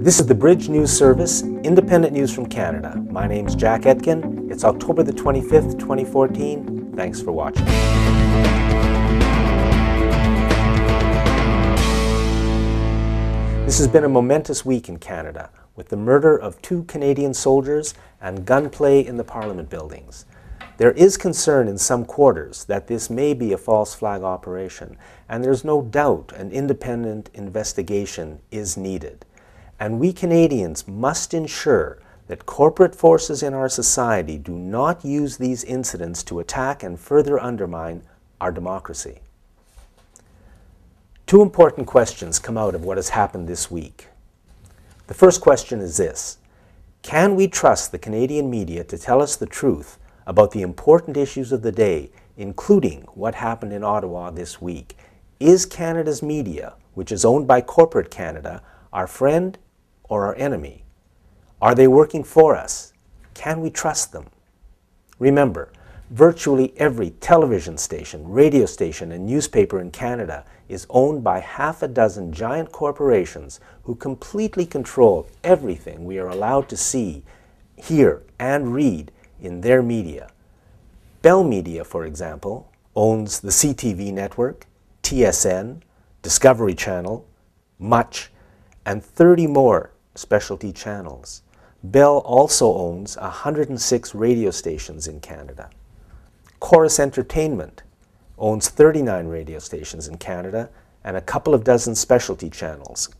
This is the Bridge News Service, independent news from Canada. My name's Jack Etkin. It's October the 25th, 2014. Thanks for watching. This has been a momentous week in Canada, with the murder of 2 Canadian soldiers and gunplay in the Parliament buildings. There is concern in some quarters that this may be a false flag operation, and there's no doubt an independent investigation is needed. And we Canadians must ensure that corporate forces in our society do not use these incidents to attack and further undermine our democracy. 2 important questions come out of what has happened this week. The first question is this: can we trust the Canadian media to tell us the truth about the important issues of the day, including what happened in Ottawa this week? Is Canada's media, which is owned by corporate Canada, our friend or our enemy? Are they working for us? Can we trust them? Remember, virtually every television station, radio station, and newspaper in Canada is owned by half a dozen giant corporations who completely control everything we are allowed to see, hear, and read in their media. Bell Media, for example, owns the CTV network, TSN, Discovery Channel, Much, and 30 more specialty channels. Bell also owns 106 radio stations in Canada. Chorus Entertainment owns 39 radio stations in Canada and a couple of dozen specialty channels.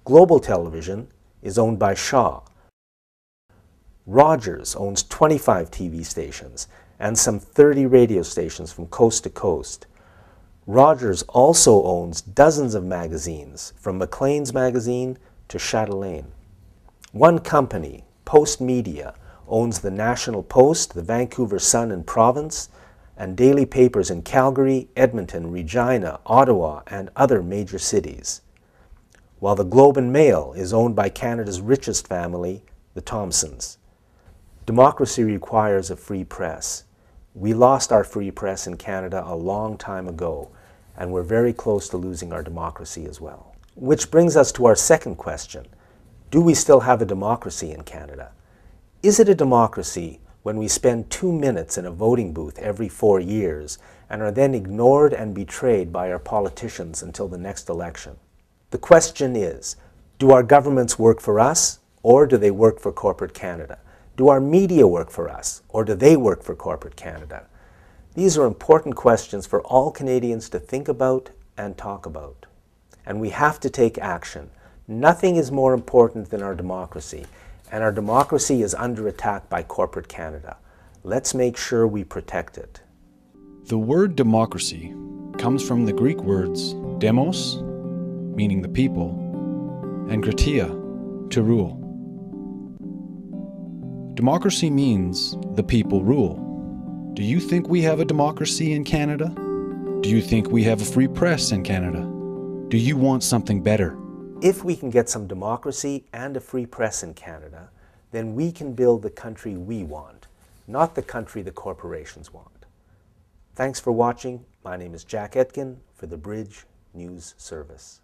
Global Television is owned by Shaw. Rogers owns 25 TV stations and some 30 radio stations from coast to coast. Rogers also owns dozens of magazines, from Maclean's magazine to Chatelaine. One company, Post Media, owns the National Post, the Vancouver Sun and Province, and daily papers in Calgary, Edmonton, Regina, Ottawa, and other major cities. While the Globe and Mail is owned by Canada's richest family, the Thomsons. Democracy requires a free press. We lost our free press in Canada a long time ago, and we're very close to losing our democracy as well. Which brings us to our second question: do we still have a democracy in Canada? Is it a democracy when we spend 2 minutes in a voting booth every 4 years and are then ignored and betrayed by our politicians until the next election? The question is, do our governments work for us, or do they work for corporate Canada? Do our media work for us, or do they work for corporate Canada? These are important questions for all Canadians to think about and talk about. And we have to take action. Nothing is more important than our democracy, and our democracy is under attack by corporate Canada. Let's make sure we protect it. The word democracy comes from the Greek words demos, meaning the people, and gratia, to rule. Democracy means the people rule. Do you think we have a democracy in Canada? Do you think we have a free press in Canada? Do you want something better? If we can get some democracy and a free press in Canada, then we can build the country we want, not the country the corporations want. Thanks for watching. My name is Jack Etkin for the Bridge News Service.